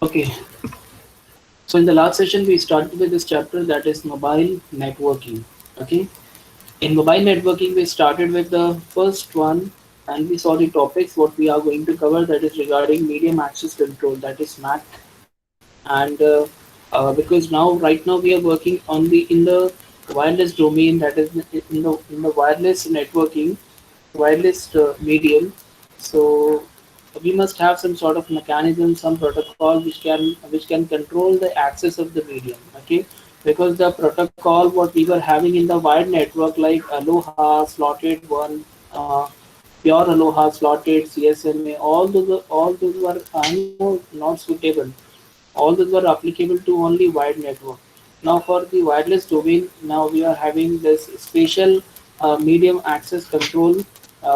Okay, so in the last session we started with this chapter that is mobile networking. Okay, in mobile networking we started with the first one and we saw the topics what we are going to cover, that is regarding medium access control, that is MAC. And because right now we are working on the in the wireless domain, that is in the wireless networking, wireless medium. So we must have some sort of mechanism, some protocol which can control the access of the medium. Okay, because the protocol what we were having in the wired network, like Aloha, slotted one, pure Aloha, slotted, CSMA, all those were not suitable. All those were applicable to only wired network. Now for the wireless domain, now we are having this special medium access control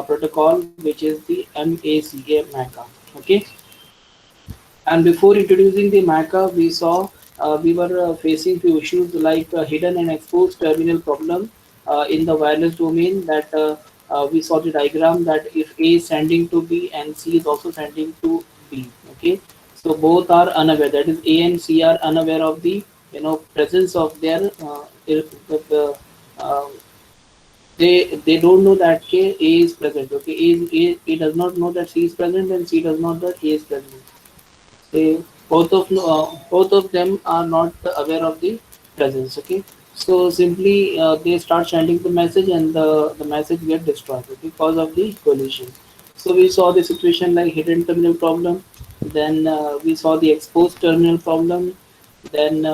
protocol, which is the MACA. Okay, and before introducing the MACA, we saw we were facing few issues like hidden and exposed terminal problem in the wireless domain. That we saw the diagram that if A is sending to B and C is also sending to B. Okay, so both are unaware. That is A and C are unaware of the presence of their uh, they don't know that A is present. Okay, A does not know that C is present and C does not know that A is present. They both of them are not aware of the presence. Okay, so simply they start sending the message and the message get destroyed, okay, because of the collision. So we saw the situation like hidden terminal problem, then we saw the exposed terminal problem, then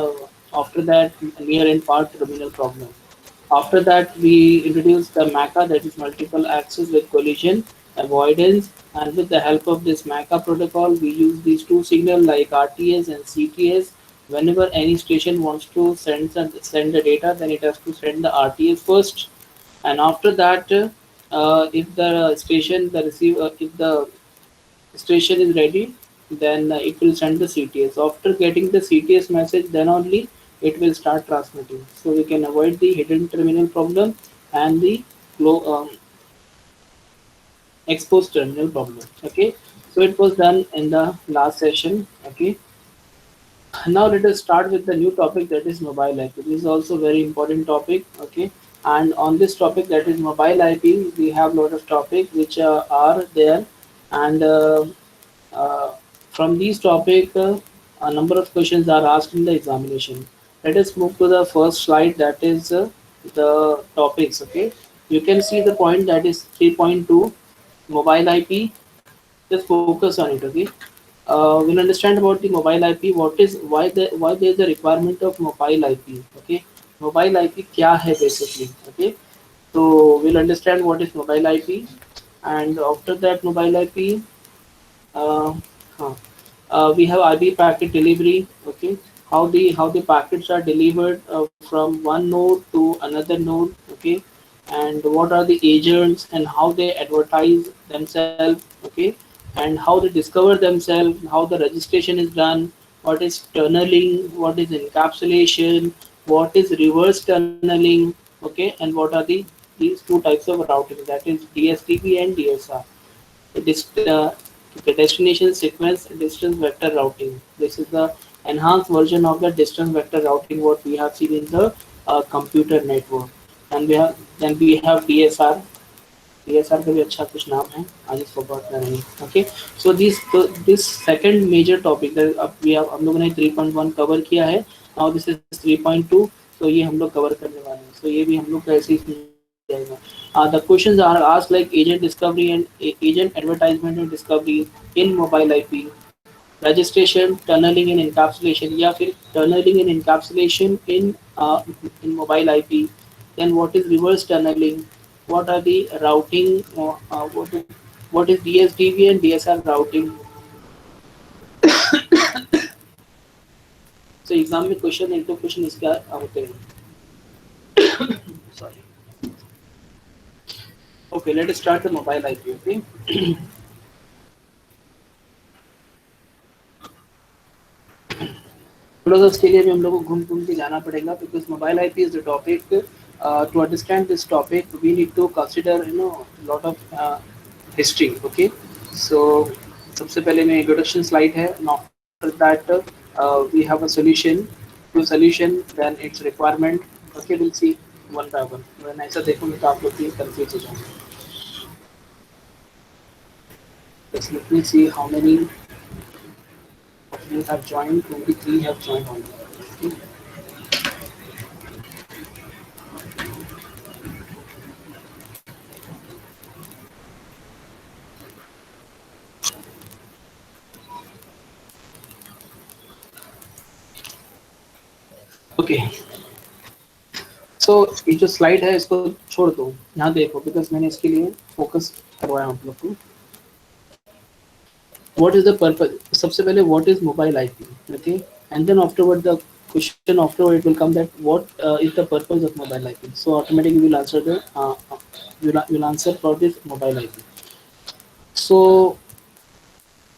after that near and far terminal problem. After that, we introduced the MACA, that is multiple access with collision avoidance. And with the help of this MACA protocol, we use these two signals like RTS and CTS. Whenever any station wants to send the data, then it has to send the RTS first, and after that, if the station, the receiver, if the station is ready, then it will send the CTS. After getting the CTS message, then only it will start transmitting. So we can avoid the hidden terminal problem and the exposed terminal problem. Okay, so it was done in the last session. Okay, now let us start with the new topic, that is mobile IP. This is also very important topic. Okay, and on this topic, that is mobile IP, we have lot of topic which are there, and uh, from these topic, a number of questions are asked in the examination. Let us move to the first slide, that is the topics. Okay, you can see the point, that is 3.2 mobile IP. Just focus on it. Okay, we'll understand about the mobile IP. What is why there is a requirement of mobile IP. Okay, mobile IP क्या है basically. Okay, so we'll understand what is mobile IP, and after that mobile IP, uh, huh. We have IP packet delivery. Okay, how the packets are delivered from one node to another node. Okay, and what are the agents and how they advertise themselves. Okay, and how they discover themselves, how the registration is done, what is tunneling, what is encapsulation, what is reverse tunneling. Okay, and what are these two types of routing, that is DSTP and DSR. The destination sequence distance vector routing. This is the enhanced version of the distance vector routing what we have seen in the computer network. And we have DSR. DSR का भी अच्छा कुछ नाम है, I just forgot the name. Okay, so this second major topic that अब we have हम लोगों ने 3.1 कवर किया है. Now this is 3.2. So ये हम लोग कवर करने वाले हैं. So ये भी हम लोग का ऐसे ही जाएगा. The questions are asked like agent discovery and agent advertisement and discovery in mobile IP, registration, tunneling and encapsulation, या फिर tunneling and encapsulation in mobile IP. Then what is reverse tunneling? What are the routing? What is DSDV and DSR routing? So exam में question एक दो question इसके होते हैं. Sorry. Okay, let us start the mobile IP. Okay. थोड़ा सा उसके लिए भी हम लोग को घूम घूम के जाना पड़ेगा, because mobile IP is the topic. To understand this topic we need to consider lot of history. Okay, so सबसे पहले में इंट्रोडक्शन स्लाइड है. Now that we have a solution to solution, then its requirement. Okay, we'll see one by one. When ऐसा देखोगे तो आप लोग भी confuse हो जाओगे. Just let me see how many of you have joined. 23 have joined already. Okay. Okay. सो ये जो स्लाइड है इसको छोड़ दो, यहाँ देखो बिकॉज मैंने इसके लिए फोकस करवाया आप लोग को. व्हाट इज द पर्पस, सबसे पहले what is mobile IP. Okay, and then afterward the question afterward it will come that what is the purpose of mobile IP. So automatically will answer the will answer for this mobile IP. So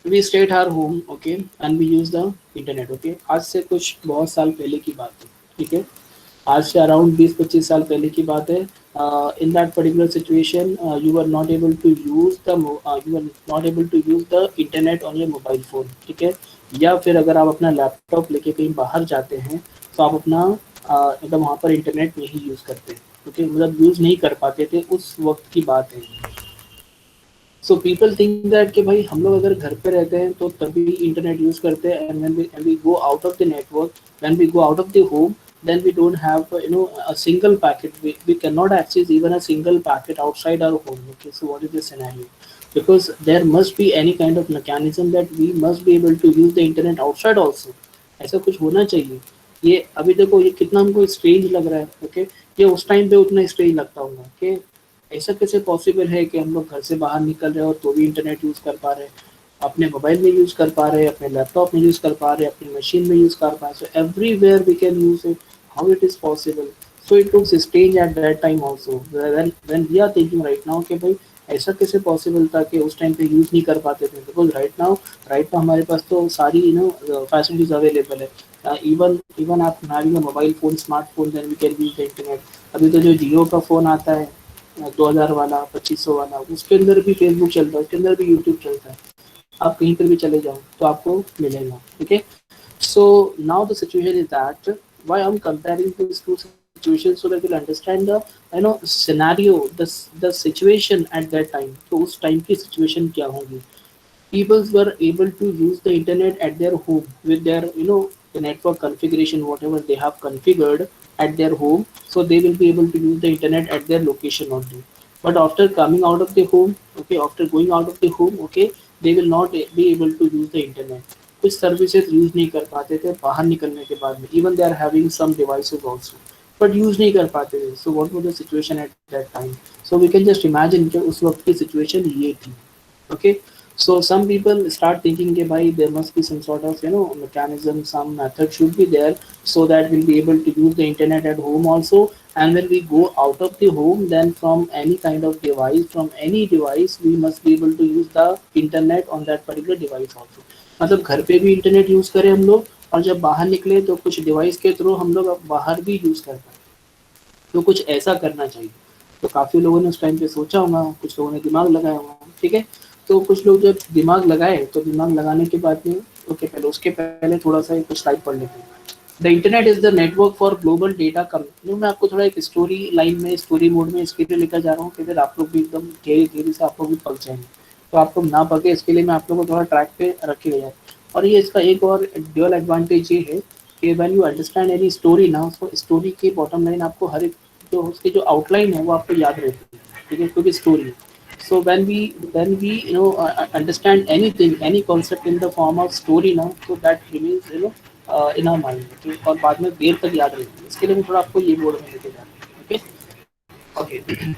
we stay at our home, okay, and we use the internet. Okay, आज से कुछ बहुत साल पहले की बात है, ठीक है, आज से अराउंड 20-25 साल पहले की बात है. In that particular situation you are not able to use the internet on your mobile phone, ठीक है. या फिर अगर आप अपना लैपटॉप लेके कहीं बाहर जाते हैं तो आप अपना मतलब वहाँ पर इंटरनेट नहीं यूज़ करते. ओके, मतलब यूज़ नहीं कर पाते थे, उस वक्त की बात है. सो पीपल थिंक दैट कि भाई हम लोग अगर घर पे रहते हैं तो तभी इंटरनेट यूज़ करते हैं. And when we go out of the network, when we go out of the home, then we don't have a single packet. We cannot access even a single packet outside our home. Okay, so what is the scenario? Because there must be any kind of mechanism that we must be able to use the internet outside also. ऐसा कुछ होना चाहिए. ये अभी देखो ये कितना हमको स्ट्रेंज लग रहा है. ओके, ये उस टाइम पे उतना स्ट्रेंज लगता होगा कि ऐसा कैसे पॉसिबल है कि हम लोग घर से बाहर निकल रहे हैं और तो भी इंटरनेट यूज़ कर पा रहे हैं, अपने मोबाइल में यूज़ कर पा रहे हैं, अपने लैपटॉप में यूज़ कर पा रहे हैं, अपनी मशीन में यूज़ कर पा रहे हैं. So everywhere we can use it. How it is possible? So it looks strange at that time also. When we are thinking right now कि भाई ऐसा कैसे पॉसिबल था कि उस टाइम पे यूज़ नहीं कर पाते थे. बिकॉज राइट नाउ हमारे पास तो सारी फैसिलिटीज अवेलेबल है. इवन आप having a mobile phone, smartphone, then we can use the internet. अभी तो जो जियो का फ़ोन आता है 2000 वाला, 2500 वाला, उसके अंदर भी फेसबुक चलता है, उसके अंदर भी यूट्यूब चलता है. आप कहीं पर भी चले जाओ तो आपको मिलेगा. ठीक है. So now the situation is that why I'm comparing these two situations so that you'll understand the scenario, the situation at that time. तो उस टाइम की situation क्या होगी. People were able to use the internet at their home with their the network configuration whatever they have configured at their home, so they will be able to use the internet at their location only. But after coming out of the home, okay, after going out of the home, okay, they will not be able to use the internet. कुछ services use नहीं कर पाते थे बाहर निकलने के बाद में. Even they are having some devices also, but use नहीं कर पाते थे. So what was the situation at that time. So we can just imagine कि उस वक्त की सिचुएशन ये थी. Okay, so some people start thinking that bhai there must be some sort of mechanism, some method should be there so that we'll be able to use the internet at home also. And when we go out of the home, then from any kind of device, from any device, we must be able to use the internet on that particular device also. मतलब घर पे भी internet use करें हम लोग, और जब बाहर निकले तो कुछ डिवाइस के थ्रू हम लोग बाहर भी यूज कर पाए. तो कुछ ऐसा करना चाहिए. तो काफ़ी लोगों ने उस टाइम पे सोचा होगा, कुछ लोगों ने दिमाग लगाया होगा. ठीक है. तो कुछ लोग जब दिमाग लगाए तो दिमाग लगाने के बाद में ओके, पहले उसके पहले थोड़ा सा एक स्लाइड पढ़ लेते हैं. The internet is the network for global data communication. मैं आपको थोड़ा एक स्टोरी लाइन में, स्टोरी मोड में इसके लिए लेकर जा रहा हूँ कि फिर आप लोग भी एकदम धीरे धीरे से आप लोग भी पक जाएंगे. तो आप लोग ना पके इसके लिए मैं आप लोग को थोड़ा ट्रैक पे रखे गया है. और ये इसका एक और ड्यूअल एडवांटेज ये है कि when you understand any story ना, उसको स्टोरी की बॉटम लाइन आपको हर एक जो उसकी जो आउटलाइन है वो आपको याद रहती है. ठीक है, क्योंकि स्टोरी है. So when we understand anything, any concept in the form of story now, so that remains in our mind. Okay? और बाद में देर तक याद रहती है. इसके लिए मैं थोड़ा आपको ये बोर्ड में लेके जा रहा हूँ. Okay, okay.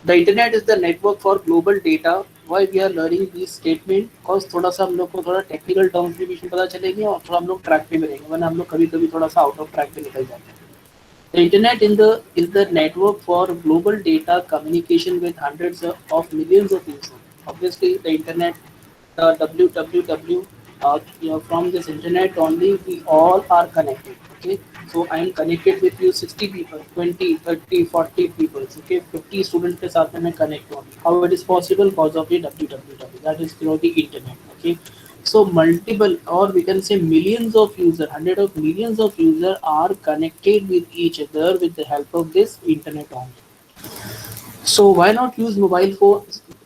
The internet is the network for global data. Why we are learning this statement? Cause थोड़ा सा हम लोग को थोड़ा टेक्निकल टर्म्स भी बीच में पता चलेंगे और थोड़ा हम लोग ट्रैक पे भी रहेंगे, वरना हम लोग कभी कभी थोड़ा सा आउट ऑफ ट्रैक पे निकल जाते हैं. The internet is the network for global data communication with hundreds of millions of users. Obviously, the internet, the www, from this internet only we all are connected. Okay, so I am connected with you 60 people, 20, 30, 40 people. Okay, 50 students के साथ में मैं connect हूँ. How it is possible? Because of the www. That is through the internet. Okay. So multiple, or we can say millions of user, hundred of millions of user are connected with each other with the help of this internet only. So why not use mobile phone,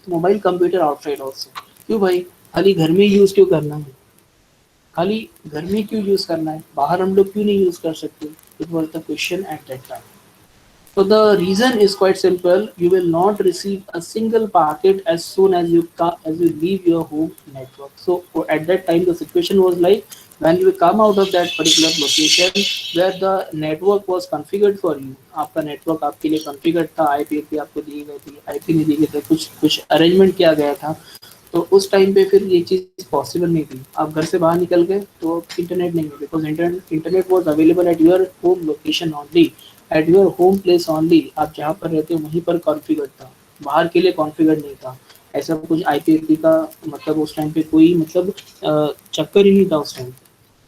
mobile computer outside also? क्यों भाई, खाली घर में use क्यों करना है, खाली घर में क्यों यूज करना है, बाहर हम लोग क्यों नहीं यूज कर सकते? It was the question eight that time. So the reason is quite simple. You will not receive a single packet as soon as you leave your home network. So at that time the situation was like, when you come out of that particular location where the network was configured for you, आपका network आपके लिए configured था, IP आपको दी गई थी, IP नहीं दी गई थी, कुछ कुछ arrangement किया गया था. तो उस टाइम पे फिर ये चीज़ पॉसिबल नहीं थी. आप घर से बाहर निकल गए तो इंटरनेट नहीं है, because internet was available at your home location only, at your home place only. आप जहाँ पर रहते हो वहीं पर कॉन्फ़िगर था, बाहर के लिए कॉन्फ़िगर नहीं था. ऐसा कुछ आईपी का मतलब उस टाइम पे कोई मतलब चक्कर ही नहीं था उस time.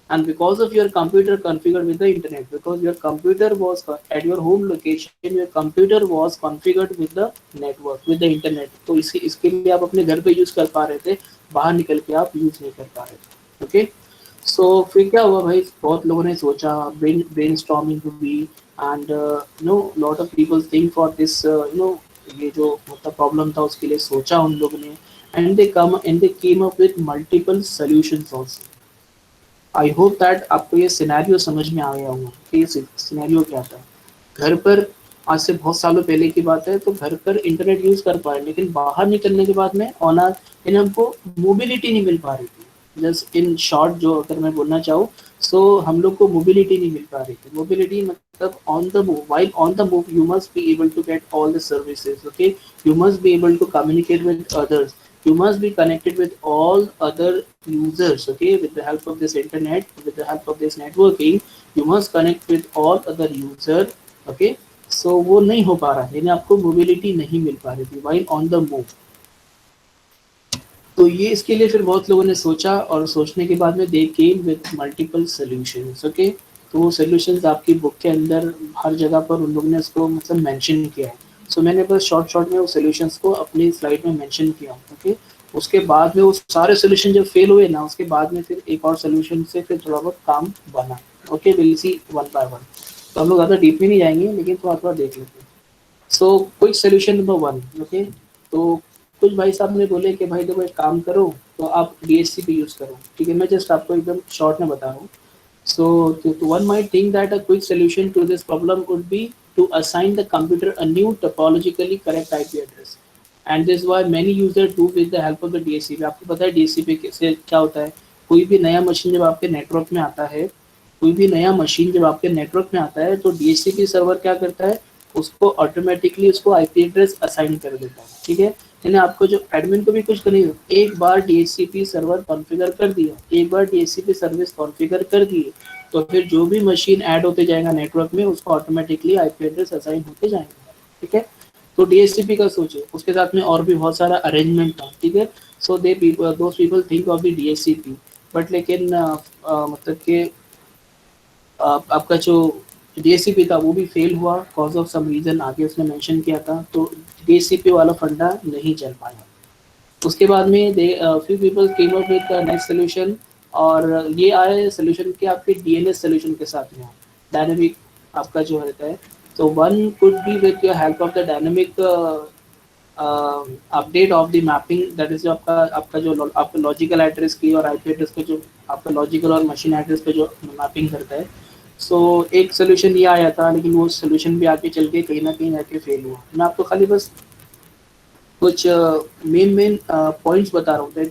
And because of your computer configured with the internet, because your computer was at your home location, your computer was configured with the network, with the internet. तो इसके लिए आप अपने घर पे यूज कर पा रहे थे, बाहर निकल के आप यूज नहीं कर पा रहे थे. ओके. सो फिर क्या हुआ भाई, बहुत लोगों ने सोचा, ब्रेन स्टॉर्मिंग हुई, and know lot of people think for this, ये जो मतलब प्रॉब्लम था उसके लिए सोचा उन लोगों ने, and they came up with multiple solutions also. I hope that आपको ये सिनेरियो समझ में आ गया होगा कि ये सिनेरियो क्या था. घर पर, आज से बहुत सालों पहले की बात है, तो घर पर इंटरनेट यूज कर पाए, लेकिन बाहर निकलने के बाद में ऑनर इन हमको मोबिलिटी नहीं मिल पा रही थी. जस्ट इन शॉर्ट जो अगर मैं बोलना चाहूँ, सो हम लोग को मोबिलिटी नहीं मिल पा रही थी. मोबिलिटी मतलब on the move. While on the move you must be able to get all the services. Okay, you must be able to communicate with others, you must be connected with all other users. Okay, with the help of this internet, with the help of this networking, you must connect with all other user. Okay, so वो नहीं हो पा रहा है, यानी आपको mobility नहीं मिल पा रही थी while on the move. तो ये इसके लिए फिर बहुत लोगों ने सोचा, और सोचने के बाद में they came with multiple solutions. Okay, तो वो सॉल्यूशंस आपकी बुक के अंदर हर जगह पर उन लोगों ने उसको मतलब मेंशन किया है. सो मैंने बस शॉर्ट शॉर्ट में वो सॉल्यूशंस को अपनी स्लाइड में मेंशन किया. ओके, उसके बाद में वो सारे सॉल्यूशन जब फेल हुए ना, उसके बाद में फिर एक और सॉल्यूशन से फिर थोड़ा बहुत काम बना. Okay, will see one by one. तो हम लोग ज़्यादा डीप में नहीं जाएंगे, लेकिन थोड़ा थोड़ा देख लेते हैं. So quick solution number one. Okay, तो कुछ भाई साहब ने बोले कि भाई देखो एक काम करो, तो आप डीएचसीपी यूज़ करो. ठीक है, मैं जस्ट आपको एकदम शॉर्ट में बता रहा हूँ. So one might think that a quick solution to this problem would be to assign the computer a new topologically correct IP address, and this is why many users do with the help of the DHCP. आपको पता है DHCP से क्या होता है? कोई भी नया मशीन जब आपके नेटवर्क में आता है, कोई भी नया मशीन जब आपके नेटवर्क में आता है, तो DHCP सर्वर क्या करता है? उसको ऑटोमेटिकली उसको आईपी एड्रेस असाइन कर देता है. ठीक है, यानी आपको जो एडमिन को भी कुछ करनी हो, एक बार DHCP सर्वर कॉन्फ़िगर कर दिया, एक बार DHCP सर्विस कॉन्फ़िगर कर दिए, तो फिर जो भी मशीन ऐड होते जाएगा नेटवर्क में, उसको ऑटोमेटिकली आईपी एड्रेस असाइन होते जाएंगे. ठीक है, तो DHCP का सोचिए, उसके साथ में और भी बहुत सारा अरेंजमेंट था. ठीक है, so they people, those people think of the DHCP, but लेकिन मतलब कि आपका जो DHCP था वो भी फेल हुआ, कॉज ऑफ सम रीज़न आगे उसने मेंशन किया था, तो DHCP वाला फंडा नहीं चल पाया. उसके बाद में they few people came up with next solution, और ये आए सोल्यूशन के आपके डीएनएस सोल्यूशन के साथ में, डायनेमिक आपका जो रहता है. तो one could be with your help of the dynamic update of the mapping, that is आपका आपका जो आपका लॉजिकल एड्रेस की और आईपी एड्रेस का जो आपका लॉजिकल और मशीन एड्रेस पे जो मैपिंग करता है. सो एक सोल्यूशन ये आया था, लेकिन वो सोल्यूशन भी आगे चल के कहीं ना कहीं जाके फेल हुआ. मैं आपको खाली बस कुछ मेन पॉइंट्स बता रहा हूँ.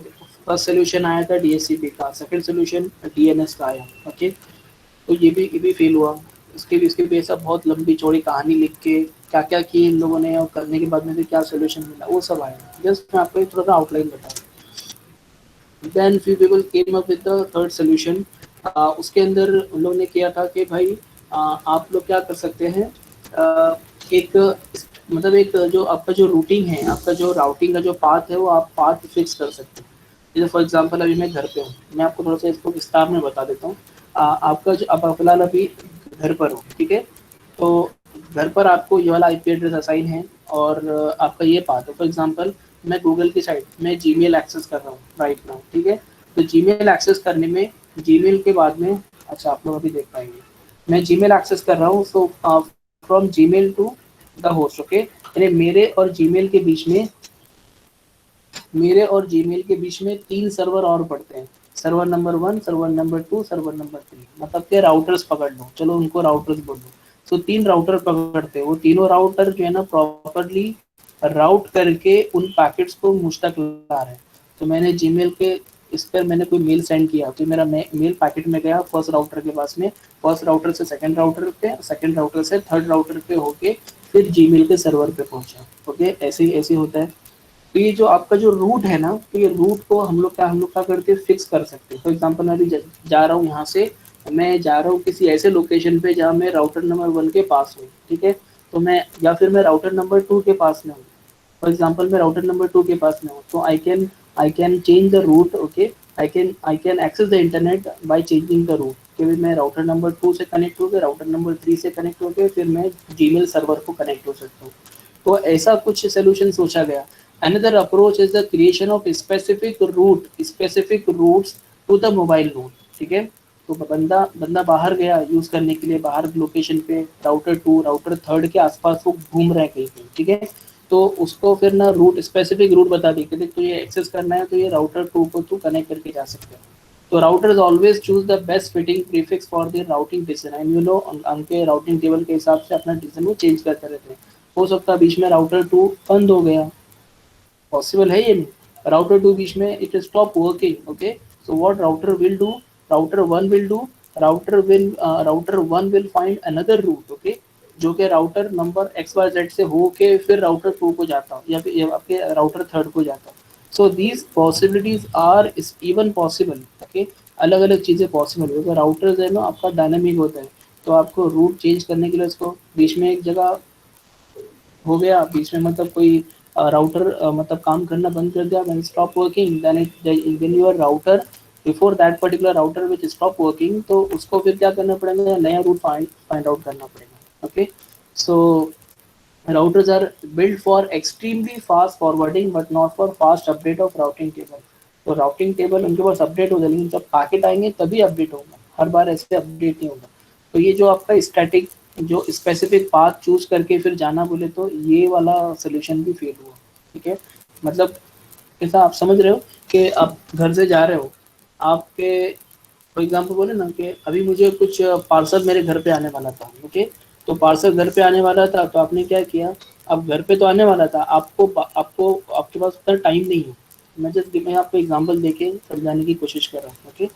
फर्स्ट सोल्यूशन आया था DHCP का, सेकंड सोल्यूशन DNS का आया. ओके, तो ये भी फेल हुआ. इसके भी ऐसा बहुत लंबी चौड़ी कहानी लिख के क्या क्या किए इन लोगों ने, और करने के बाद में फिर क्या सोल्यूशन मिला, वो सब आया. जस्ट मैं आपको एक थोड़ा सा आउटलाइन बता. Then few people came up with the third solution. उसके अंदर उन लोगों ने किया था कि भाई आप लोग क्या कर सकते हैं, एक मतलब एक जो आपका जो रूटिंग है, आपका जो राउटिंग का जो पाथ है, वो आप पाथ फिक्स कर सकते हैं. जैसे फॉर एग्जांपल अभी मैं घर पे हूँ, मैं आपको थोड़ा सा इसको विस्तार में बता देता हूँ. आपका जो आप फिलहाल अभी घर पर हो, ठीक है, तो घर पर आपको ये वाला आईपी एड्रेस असाइन है, और आपका ये पाथ है. फॉर एग्जांपल मैं गूगल की साइट में जीमेल एक्सेस कर रहा हूँ राइट नाउ. ठीक है, तो जीमेल एक्सेस करने में, जीमेल के बाद में, अच्छा आप लोग अभी देख पाएंगे, मैं जीमेल एक्सेस कर रहा हूँ। So from Gmail to the host, okay, यानी मेरे और जीमेल के बीच में 3 सर्वर और पड़ते हैं, server number 1, server number 2, server number 3, मतलब के राउटर्स पकड़ लो, चलो उनको राउटर्स बोल दो। सो 3 राउटर पकड़ते हैं, वो तीनों राउटर जो है ना प्रॉपरली राउट करके उन पैकेट्स को मुझ तक ला रहे हैं। तो मैंने जीमेल के इस पर मैंने कोई मेल सेंड किया, तो मेरा मेल पैकेट में गया फर्स्ट राउटर के पास में, फर्स्ट राउटर से सेकंड राउटर पे, सेकंड राउटर से थर्ड राउटर पे होके फिर जीमेल के सर्वर पे पहुंचा। ओके, ऐसे ही ऐसे होता है। तो ये जो आपका जो रूट है ना, तो ये रूट को हम लोग क्या करते हैं, फिक्स कर सकते हैं। फॉर एग्जांपल मैं अभी जा रहा हूँ यहाँ से, मैं जा रहा हूँ किसी ऐसे लोकेशन पे जहाँ मैं राउटर नंबर 1 के पास हूँ, ठीक है, तो मैं, या फिर मैं राउटर नंबर 2 के पास में हूँ, फॉर एग्जांपल मैं राउटर नंबर 2 के पास में हूँ, तो I can change the route, okay, I can access the internet by changing the route, कि मैं राउटर नंबर 2 से कनेक्ट होकर राउटर नंबर 3 से कनेक्ट होकर फिर मैं जीमेल सर्वर को कनेक्ट हो सकता हूँ। तो ऐसा कुछ सोल्यूशन सोचा गया। Another approach is the creation of specific routes to the mobile node, ठीक है। तो बंदा बंदा बाहर गया यूज करने के लिए, बाहर लोकेशन पे राउटर 2 राउटर 3 के आसपास वो घूम रहे हैं कहीं पे, ठीक है, तो उसको फिर ना रूट, स्पेसिफिक रूट बता दी कि देख तुझे एक्सेस करना है तो ये राउटर 2 को तू कनेक्ट करके जा सकते हैं। तो routers always choose the best fitting prefix for their routing decision, and you know उनके राउटिंग टेबल के हिसाब से अपना डिसीजन वो चेंज करते रहते हैं। हो सकता है बीच में राउटर 2 बंद हो गया, पॉसिबल है ये नहीं, राउटर 2 बीच में it stop working, okay, so what router will do, router 1 will do, router 1 will find another root, okay, जो कि राउटर नंबर XYZ से हो के फिर राउटर 2 को जाता हो या फिर आपके राउटर 3 को जाता हो। So these possibilities are even possible, okay, अलग अलग चीज़ें पॉसिबल है। राउटर जो है ना आपका डायनामिक होता है, तो आपको रूट चेंज करने के लिए उसको बीच में एक जगह हो गया, बीच में मतलब कोई राउटर मतलब काम करना बंद कर दिया, when stop working then your router before that particular router which stop working, तो उसको फिर क्या करना पड़ेगा, नया रूट फाइंड आउट करना पड़ेगा। Okay, so routers are built for extremely fast forwarding but not for fast update of routing table। तो राउटिंग टेबल उनके पास अपडेट हो जाएगी, जब पैकेट आएंगे तभी अपडेट होगा, हर बार ऐसे अपडेट नहीं होगा। तो ये जो आपका स्टैटिक जो स्पेसिफिक पाथ चूज करके फिर जाना बोले, तो ये वाला सोल्यूशन भी फेल हुआ, ठीक है। मतलब ऐसा आप समझ रहे हो कि आप घर से जा रहे हो, आपके फॉर एग्जाम्पल बोले ना कि अभी मुझे कुछ पार्सल मेरे घर पे आने वाला था, ओके, तो पार्सल घर पे आने वाला था, तो आपने क्या किया, अब घर पे तो आने वाला था, आपको आपको आपके पास उतना टाइम नहीं है। मैं आपको एग्जांपल देके समझाने की कोशिश कर रहा हूँ, okay.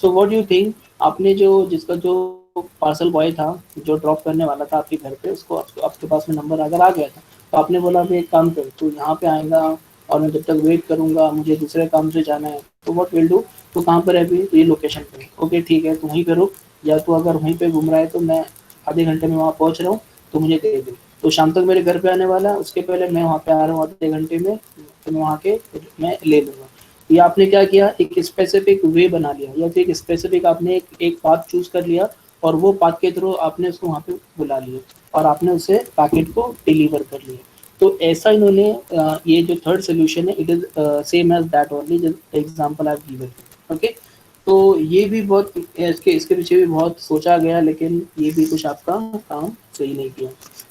So what you think, आपने जो जिसका जो पार्सल बॉय था जो ड्रॉप करने वाला था आपके घर पे, उसको आपके पास में नंबर अगर आ गया था, तो आपने बोला अभी एक काम कर, तू यहाँ पे आएगा और मैं जब तक वेट करूंगा, मुझे दूसरे काम से जाना है, तो व्हाट विल डू, तो कहाँ पर है अभी, तो ये लोकेशन पे, ओके ठीक है, तो वहीं पे रुक, या तो अगर वहीं पे घूम रहा है तो मैं आधे घंटे में वहाँ पहुँच रहा हूँ, तो मुझे दे दे, तो शाम तक मेरे घर पे आने वाला है, उसके पहले मैं वहाँ पे आ रहा हूँ आधे घंटे में, तो मैं वहाँ के मैं ले लूँगा। ये आपने क्या किया, एक स्पेसिफिक वे बना लिया, या फिर एक स्पेसिफिक आपने एक पाथ चूज कर लिया, और वो पाथ के थ्रू आपने उसको वहाँ पे बुला लिया और आपने उसे पैकेट को डिलीवर कर लिया। तो ऐसा इन्होंने ये जो थर्ड सोल्यूशन है, it is same as that only example I given, okay. तो ये भी बहुत इसके इसके पीछे भी बहुत सोचा गया, लेकिन ये भी कुछ आपका काम सही नहीं किया।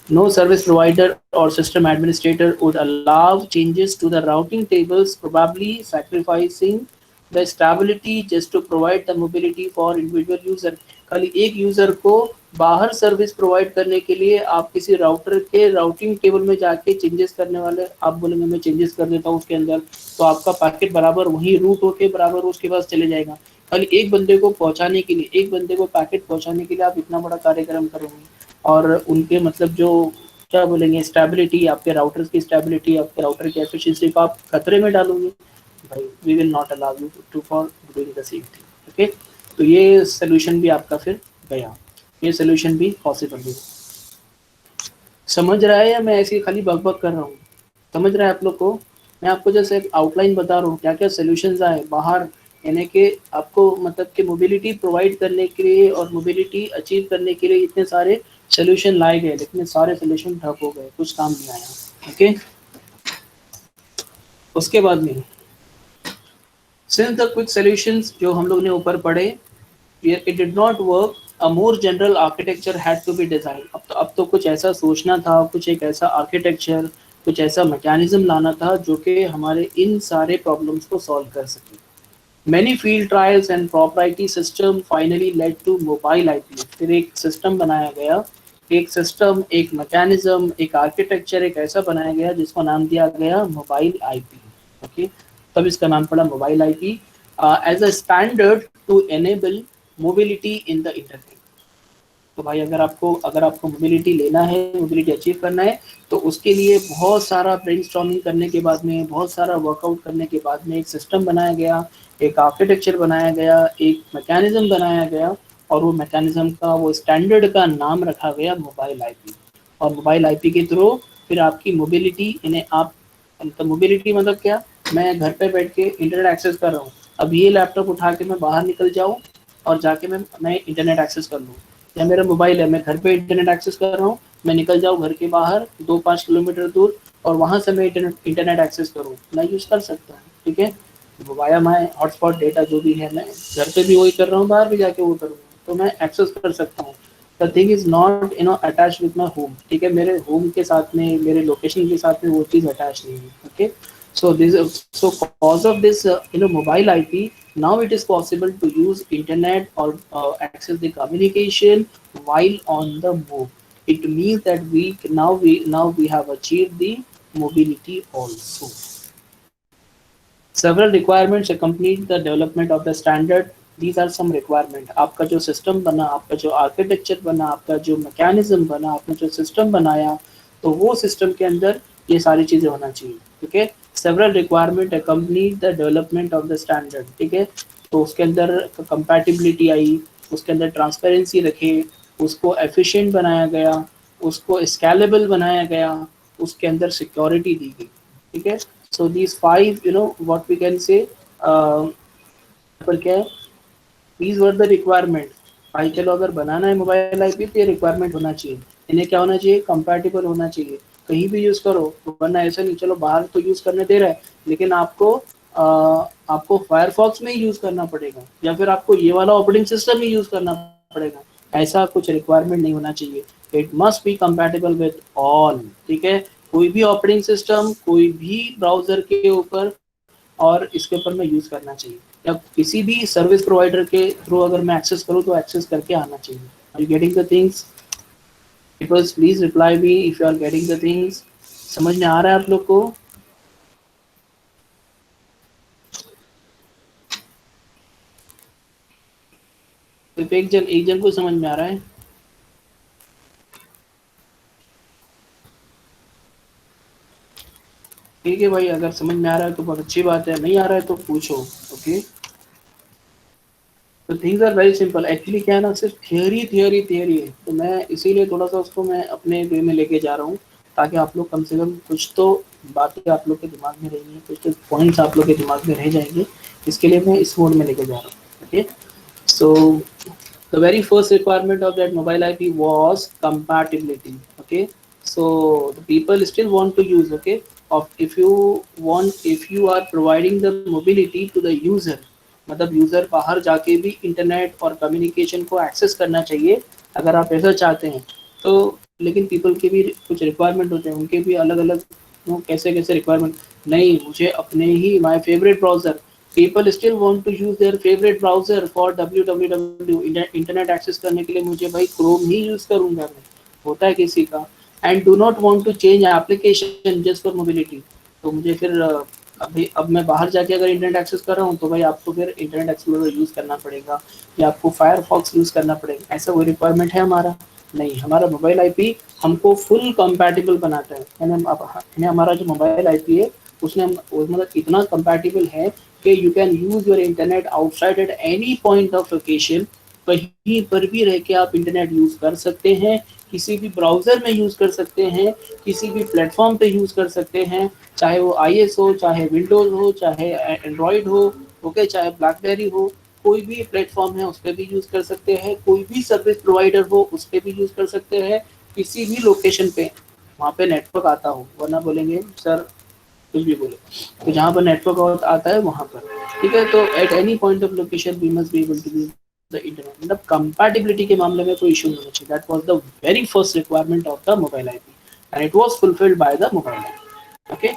No service provider or system administrator would allow changes to the routing tables, probably sacrificing the stability just to provide the mobility for individual user। खाली एक यूजर को बाहर सर्विस प्रोवाइड करने के लिए आप किसी राउटर के राउटिंग टेबल में जाके चेंजेस करने वाले, आप बोलेंगे मैं चेंजेस कर देता हूँ उसके अंदर, तो आपका पैकेट बराबर वहीं रूट होके बराबर उसके पास चले जाएगा। खाली एक बंदे को पहुंचाने के लिए, एक बंदे को पैकेट पहुंचाने के लिए आप इतना बड़ा कार्यक्रम करोगे, और उनके मतलब जो क्या बोलेंगे स्टेबिलिटी, आपके राउटर्स की स्टेबिलिटी, आपके राउटर की एफिशिएंसी को आप खतरे में डालोगे, भाई we will not allow you to for doing the same thing, okay. तो ये सोल्यूशन भी आपका फिर गया, ये सोल्यूशन भी पॉसिबल है। समझ रहा है या मैं ऐसे खाली बक बक कर रहा हूँ, समझ रहा है आप लोग को, मैं आपको जैसे एक आउटलाइन बता रहा हूँ क्या क्या सोल्यूशंस आए बाहर, यानी कि आपको मतलब कि मोबिलिटी प्रोवाइड करने के लिए और मोबिलिटी अचीव करने के लिए इतने सारे सोल्यूशन लाए गए, लेकिन सारे सोल्यूशन ठप हो गए, कुछ काम नहीं आया, ओके। उसके बाद में सिंस द क्विक सॉल्यूशंस जो हम लोग ने ऊपर पढ़े, it did not work, a more general architecture had to be designed. अब तो कुछ ऐसा सोचना था, कुछ एक ऐसा आर्किटेक्चर, कुछ ऐसा मैकेनिज्म लाना था जो कि हमारे इन सारे प्रॉब्लम्स को सॉल्व कर सके। Many field trials and proprietary system finally led to mobile IP। फिर एक सिस्टम बनाया गया, एक सिस्टम, एक मैकेनिज्म, एक आर्किटेक्चर, एक ऐसा बनाया गया जिसको नाम दिया गया मोबाइल आईपी। ओके, तब इसका नाम पड़ा mobile IP as a standard to enable mobility in the internet. तो भाई अगर आपको मोबिलिटी लेना है, मोबिलिटी अचीव करना है, तो उसके लिए बहुत सारा ब्रेनस्टॉर्मिंग करने के बाद में, बहुत सारा वर्कआउट करने के बाद में एक सिस्टम बनाया गया, एक आर्किटेक्चर बनाया गया, एक मैकेनिज्म बनाया गया, और वो मैकेनिज्म का, वो स्टैंडर्ड का नाम रखा गया मोबाइल आईपी। और मोबाइल आईपी के थ्रू फिर आपकी मोबिलिटी, इन्हें आप, मतलब मोबिलिटी मतलब क्या, मैं घर पे बैठ के इंटरनेट एक्सेस कर रहा हूँ, अब ये लैपटॉप उठा के मैं बाहर निकल जाऊँ और जाके मैं इंटरनेट एक्सेस कर लूँ, या मेरा मोबाइल है, मैं घर पे इंटरनेट एक्सेस कर रहा हूँ, मैं निकल जाऊँ घर के बाहर 2-5 किलोमीटर दूर और वहाँ से मैं इंटरनेट एक्सेस करूँ, मैं यूज़ कर सकता हूँ। ठीक है, वाया माई हॉटस्पॉट डेटा जो भी है, मैं घर पे भी वही कर रहा हूँ, बाहर भी जाके वो करूँगा, तो मैं एक्सेस कर सकता हूँ। The thing is not attach with my home. ठीक है, मेरे होम के साथ में, मेरे लोकेशन के साथ में वो चीज़ अटैच नहीं है। Okay, so this so cause of this mobile IP, now it is possible to use internet or access the communication while on the move. It means that we have achieved the mobility also. Several requirements accompany the development of the standard. These are some requirement. आपका जो system बना, आपका जो architecture बना, आपका जो mechanism बना, आपने जो सिस्टम बनाया, तो वो सिस्टम के अंदर ये सारी चीज़ें होना चाहिए। ठीक है, several requirement accompany the development of the standard। ठीक है, तो उसके अंदर कंपैटिबिलिटी आई, उसके अंदर ट्रांसपेरेंसी रखे, उसको एफिशिएंट बनाया गया, उसको स्केलेबल बनाया गया, उसके अंदर सिक्योरिटी दी गई। ठीक है, so these five, what we can say, पर क्या है, these were the requirement। भाई चलो, अगर बनाना है मोबाइल आईपी तो ये रिक्वायरमेंट होना चाहिए। इन्हें क्या होना चाहिए, कंपैटिबल होना चाहिए, कहीं भी यूज करो, वरना ऐसा नहीं, चलो बाहर तो यूज करने दे रहा है, लेकिन आपको फायरफॉक्स में ही यूज करना पड़ेगा, या फिर आपको ये वाला ऑपरेटिंग सिस्टम ही यूज करना पड़ेगा, ऐसा कुछ रिक्वायरमेंट नहीं होना चाहिए। It must be compatible with all. ठीक है, कोई भी ऑपरेटिंग सिस्टम, कोई भी ब्राउजर के ऊपर और इसके ऊपर मैं यूज करना चाहिए, या किसी भी सर्विस प्रोवाइडर के थ्रू अगर मैं एक्सेस करूँ तो एक्सेस करके आना चाहिए। Are you getting the things? Peoples please reply me if you are getting the things. समझ में आ रहा है आप लोग को? सिर्फ एक जन को समझ में आ रहा है? ठीक है भाई, अगर समझ में आ रहा है तो बहुत अच्छी बात है, नहीं आ रहा है तो पूछो। ओके, तो things are very simple. Actually क्या है ना, सिर्फ थियोरी थियोरी थियोरी है, तो मैं इसीलिए थोड़ा सा उसको मैं अपने वे में लेके जा रहा हूँ, ताकि आप लोग कम से कम कुछ तो बातें आप लोग के दिमाग में रहेंगी, कुछ तो पॉइंट्स आप लोग के दिमाग में रह जाएंगे। इसके लिए मैं इस मोड में लेके जा रहा हूँ। Okay, so the very first requirement of that mobile IP was compatibility। Okay, so the people still want to use, okay, of if you are providing the mobility to the user, मतलब user बाहर जाके भी internet और communication को access करना चाहिए, अगर आप ऐसा चाहते हैं तो। लेकिन पीपल के भी कुछ रिक्वायरमेंट होते हैं, उनके भी अलग अलग, कैसे कैसे रिक्वायरमेंट। नहीं, मुझे अपने ही my favourite browser, people still want to use their favourite browser for www internet access करने के लिए, मुझे भाई क्रोम ही यूज करूंगा मैं, होता है किसी का। And do not want to change application just for mobility. तो मुझे फिर अभी अब मैं बाहर जाके अगर इंटरनेट एक्सेस कर रहा हूँ तो भाई आपको फिर इंटरनेट एक्सप्लोरर यूज़ करना पड़ेगा, या आपको फायरफॉक्स यूज़ करना पड़ेगा। ऐसा कोई रिक्वायरमेंट है हमारा? नहीं, हमारा मोबाइल आईपी हमको फुल कंपैटिबल बनाता है। यानी हमारा जो मोबाइल आईपी है उसने मतलब इतना कंपैटिबल है कि you can use your internet outside eight any point of location. कहीं पर भी रह के आप इंटरनेट यूज कर सकते हैं, किसी भी ब्राउजर में यूज कर सकते हैं, किसी भी प्लेटफॉर्म पे यूज कर सकते हैं, चाहे वो आईएस हो, चाहे विंडोज हो, चाहे एंड्रॉयड हो, ओके, चाहे ब्लैकबेरी हो, कोई भी प्लेटफॉर्म है उस पर भी यूज कर सकते हैं, कोई भी सर्विस प्रोवाइडर हो उस पर भी यूज कर सकते हैं, किसी भी लोकेशन पे वहाँ पे नेटवर्क आता हो, वरना बोलेंगे सर कुछ भी बोले, तो जहाँ पर नेटवर्क आता है वहाँ पर। ठीक है। तो at any point of location we must be able to use the internet. मतलब कंपैटिबिलिटी के मामले में कोई इशू नहीं होना चाहिए। That was the very first requirement of the mobile IP and it was fulfilled by the mobile IP. Okay,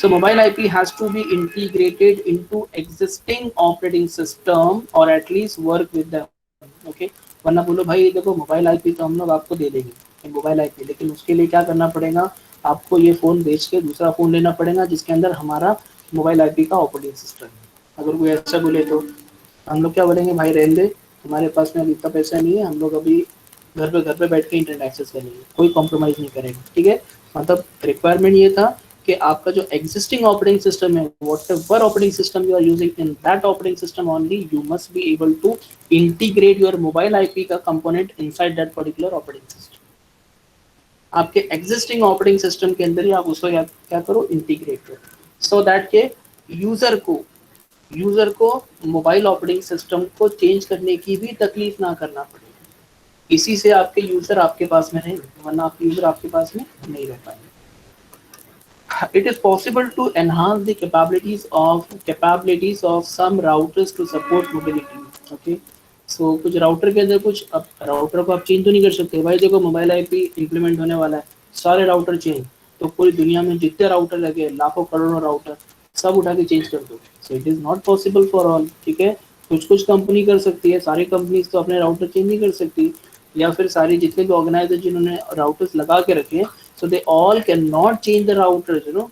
so mobile IP has to be integrated into existing operating system or at least work with them। okay, वरना बोलो भाई देखो mobile IP तो हम लोग आपको दे देंगे mobile IP, लेकिन उसके लिए क्या करना पड़ेगा, आपको ये फ़ोन बेच के दूसरा फ़ोन लेना पड़ेगा जिसके अंदर हमारा मोबाइल आईपी का ऑपरेटिंग सिस्टम है। अगर कोई ऐसा बोले तो हम लोग क्या बोलेंगे, भाई रहने दे, हमारे पास में अभी इतना पैसा नहीं है, हम लोग अभी घर पे बैठ के इंटरनेट एक्सेस करेंगे, कोई कॉम्प्रोमाइज़ नहीं करेंगे। ठीक है, मतलब रिक्वायरमेंट ये था कि आपका जो एग्जिस्टिंग ऑपरेटिंग सिस्टम है, whatever operating system you are using, in that operating system only you must be able to integrate your mobile IP का component inside that particular operating system. आपके एग्जिस्टिंग ऑपरेटिंग सिस्टम के अंदर ही आप उसको क्या करो, इंटीग्रेट करो, सो दैट के यूजर को मोबाइल ऑपरेटिंग सिस्टम को चेंज करने की भी तकलीफ ना करना पड़े। इसी से आपके यूजर आपके पास में रहेंगे, वरना आपके यूजर आपके पास में नहीं रह पाएंगे। It is possible to enhance the capabilities of some routers to support mobility। okay, so कुछ राउटर के अंदर कुछ, अब राउटर को आप चेंज तो नहीं कर सकते भाई, देखो मोबाइल आईपी इंप्लीमेंट होने वाला है, सारे राउटर चेंज, तो पूरी दुनिया में जितने राउटर लगे, लाखों करोड़ों राउटर, सब उठा के चेंज कर दो। So it is not possible for all. ठीक है, कुछ कंपनी कर सकती है, सारी कंपनीज तो अपने राउटर चेंज नहीं कर सकती, या फिर सारी जितने भी ऑर्गेनाइजर जिन्होंने राउटर्स लगा के रखे हैं, so they all cannot change the routers, you know।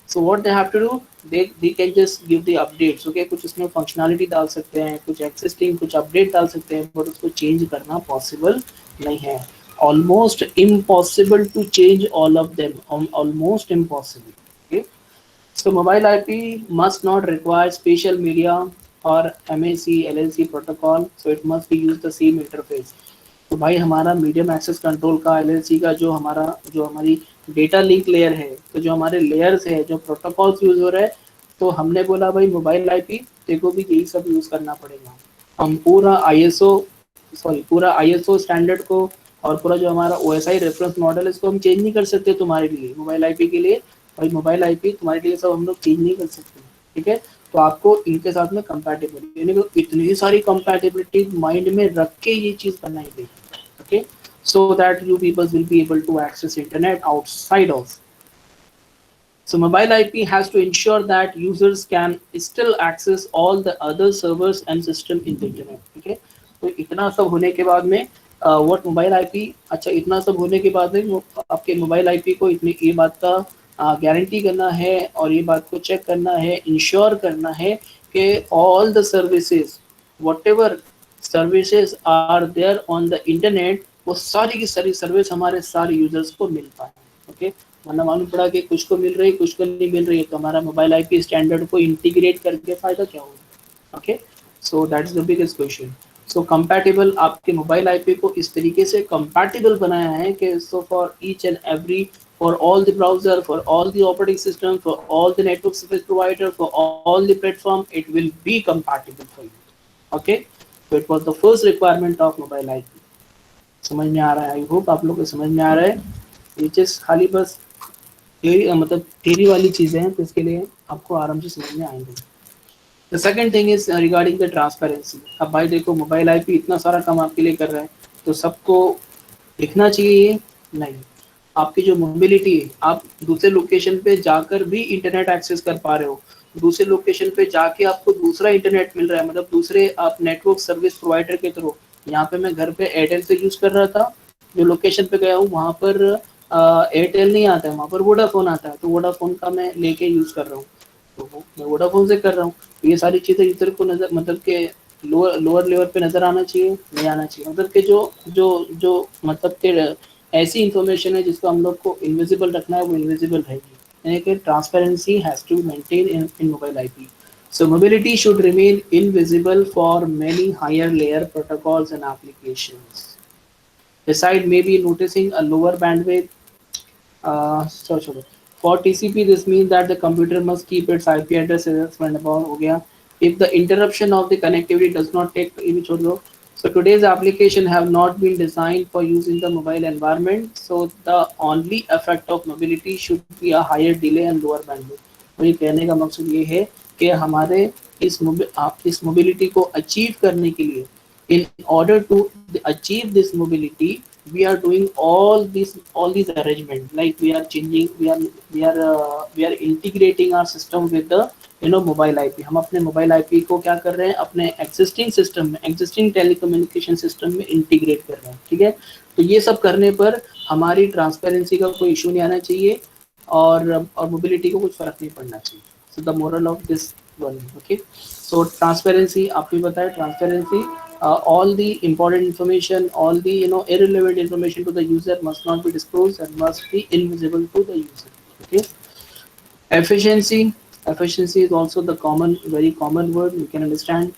so what they have to do, they can just give the updates। okay, कुछ उसमें फंक्शनैलिटी डाल सकते हैं, कुछ एक्सिस्टिंग कुछ अपडेट डाल सकते हैं, बट उसको चेंज करना पॉसिबल नहीं है। Almost impossible to change all of them, almost impossible. okay, so mobile IP must not require spatial media or MAC LLC protocol, so it must be use the same interface। तो भाई हमारा medium access control का LLC का जो हमारी data link layer है, तो जो हमारे लेयर्स है, जो प्रोटोकॉल्स यूज हो रहे हैं, तो हमने बोला भाई मोबाइल आईपी देखो भी यही सब यूज करना पड़ेगा। हम पूरा ISO स्टैंडर्ड को और पूरा जो हमारा OSI रेफरेंस मॉडल है, इसको हम चेंज नहीं कर सकते तुम्हारे लिए, मोबाइल आईपी के लिए। भाई मोबाइल आईपी तुम्हारे लिए सब हम लोग चेंज नहीं कर सकते। ठीक है, तो आपको इनके साथ में कंपैटिबिलिटी, यानी कि इतनी सारी कंपैटिबिलिटी माइंड में रख के ये चीज़ बनाई गई। okay, so that you people will be able to access internet outside also। so mobile IP has to ensure that users can still access all the other servers and system in the internet। ठीक है, तो इतना सब होने के बाद में what mobile IP, अच्छा इतना सब होने के बाद में आपके मोबाइल आईपी को इतनी ये बात का गारंटी करना है और ये बात को चेक करना है, इंश्योर करना है कि all the services, whatever services are there on the internet, वो सारी की सारी सर्विस हमारे सारे यूजर्स को मिल पाए। ओके, वरना मालूम पड़ा कि कुछ को मिल रही है कुछ को नहीं मिल रही है, तो हमारा मोबाइल आईपी स्टैंडर्ड को इंटीग्रेट करके फायदा क्या होगा। Okay, so that is the biggest question. So compatible, आपके मोबाइल आईपी को इस तरीके से कंपैटिबल बनाया है कि so for each and every, for all the browser, for all the operating system, for all the network service provider, for all the platform, it will be compatible for you। okay, so it was the first requirement of mobile IP। समझ में आ रहा है? I hope आप लोग को समझ में आ रहा है। ये चीज खाली बस मतलब थ्योरी वाली चीजें हैं, तो इसके लिए आपको आराम से समझ में आएंगे। The second thing is regarding the transparency. अब भाई देखो मोबाइल आईपी इतना सारा काम आपके लिए कर रहा है, तो सबको दिखना चाहिए नहीं। आपकी जो मोबिलिटी है, आप दूसरे लोकेशन पे जाकर भी इंटरनेट एक्सेस कर पा रहे हो, दूसरे लोकेशन पे जाके आपको दूसरा इंटरनेट मिल रहा है, मतलब दूसरे आप नेटवर्क सर्विस प्रोवाइडर के थ्रू। यहाँ पे मैं घर पे एयरटेल से यूज कर रहा था, जो लोकेशन पे गया हूँ वहाँ पर एयरटेल नहीं आता है, वहाँ पर वोडाफोन आता है, तो वोडाफोन का मैं लेके यूज कर रहा हूँ, तो मैं वोडाफोन से कर रहा हूँ। ये सारी चीज़ें यूजर को नजर, मतलब के लोअर लेवल पे नजर आना चाहिए, नहीं आना चाहिए, मतलब के जो जो जो मतलब के ऐसी इंफॉर्मेशन है जिसको हम लोग को इनविजिबल रखना है, वो इनविजिबल रहेगी, यानी कि transparency has to maintain in mobile IP. So mobility should remain invisible for many higher layer protocols and applications। Beside maybe noticing a lower bandwidth, for TCP this means that the computer must keep its IP address as above हो गया। If the interruption of the connectivity does not take, ये भी छोड़ दो। So today's application have not been designed for use in the mobile environment, so the only effect of mobility should be a higher delay and lower bandwidth। तो ये कहने का मकसद ये है कि हमारे आप इस मोबिलिटी को अचीव करने के लिए, in order to achieve this mobility, we are doing all these arrangement, like we are changing, we are integrating our system with the mobile IP. हम अपने मोबाइल आईपी को क्या कर रहे हैं, अपने एग्जिस्टिंग सिस्टम में, एग्जिस्टिंग टेलीकम्युनिकेशन सिस्टम में इंटीग्रेट कर रहे हैं। ठीक है, तो ये सब करने पर हमारी ट्रांसपेरेंसी का कोई इशू नहीं आना चाहिए, और मोबिलिटी को कुछ फर्क नहीं पड़ना चाहिए। So the moral of this one, okay. So transparency, आपको बताया transparency, all the important information, all the irrelevant information to the user must not be disclosed and must be invisible to the user. Okay. Efficiency is also the very common word you can understand.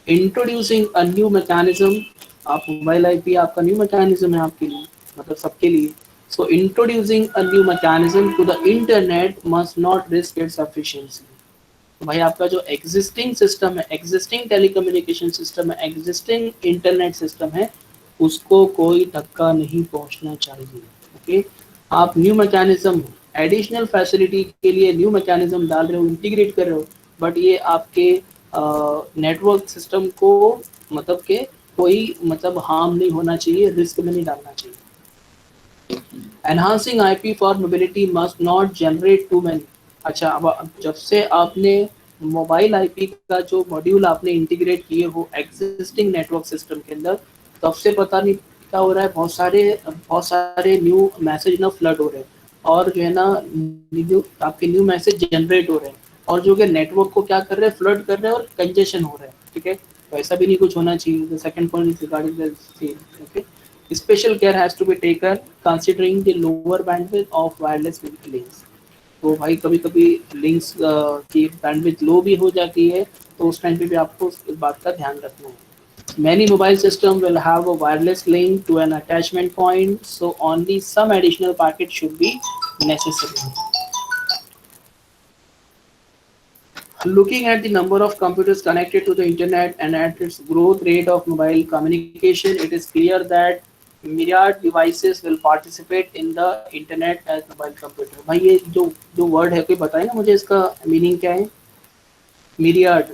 Introducing a new mechanism, आप mobile IP आपका new mechanism है आपके लिए, मतलब सबके लिए। So introducing a new mechanism to the internet must not risk its efficiency. तो भाई आपका जो एग्जिस्टिंग सिस्टम है, एग्जिस्टिंग टेलीकम्युनिकेशन सिस्टम है, एग्जिस्टिंग इंटरनेट सिस्टम है, उसको कोई धक्का नहीं पहुंचना चाहिए। ओके, आप न्यू मैकेनिज्म, एडिशनल फैसिलिटी के लिए न्यू मैकेनिज्म डाल रहे हो, इंटीग्रेट कर रहे हो, बट ये आपके नेटवर्क सिस्टम को मतलब के कोई मतलब हार्म नहीं होना चाहिए, रिस्क में नहीं डालना चाहिए। Enhancing IP for mobility must not generate too many. अच्छा, अब जब से आपने मोबाइल आईपी का जो मॉड्यूल आपने इंटीग्रेट किए हो एग्जिस्टिंग नेटवर्क सिस्टम के अंदर, तब से पता नहीं क्या हो रहा है, बहुत सारे न्यू मैसेज ना फ्लड हो रहे हैं, और जो है ना आपके न्यू मैसेज जनरेट हो रहे हैं, और जो कि नेटवर्क को क्या कर रहे हैं, फ्लड कर रहे हैं और कंजेशन हो रहा है। ठीक है, तो ऐसा भी नहीं कुछ होना चाहिए। The second point is regarding the same. Okay, special care has to be taken considering the lower bandwidth of wireless links। तो भाई कभी कभी लिंक्स की बैंडविड्थ लो भी हो जाती है, तो उस टाइम पे भी आपको इस बात का ध्यान रखना है। Many mobile system will have a wireless link to an attachment point, so only some additional packet should be necessary। Looking at the number of computers connected to the internet and at its growth rate of mobile communication, it is clear that myriad devices will participate in the internet as mobile computer। भाई ये जो word है, कोई बताए ना मुझे इसका meaning क्या है? myriad,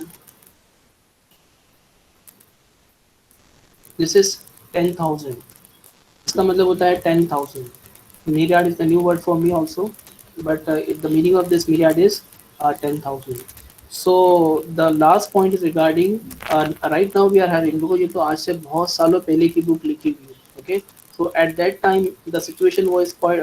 this is 10,000, इसका मतलब होता है 10,000। myriad is the new word for me also, but the meaning of this myriad is 10,000। So the last point is regarding right now we are having, because ये तो आज से बहुत सालों पहले की बुक लिखी हुई है। okay, so at that time the situation was quite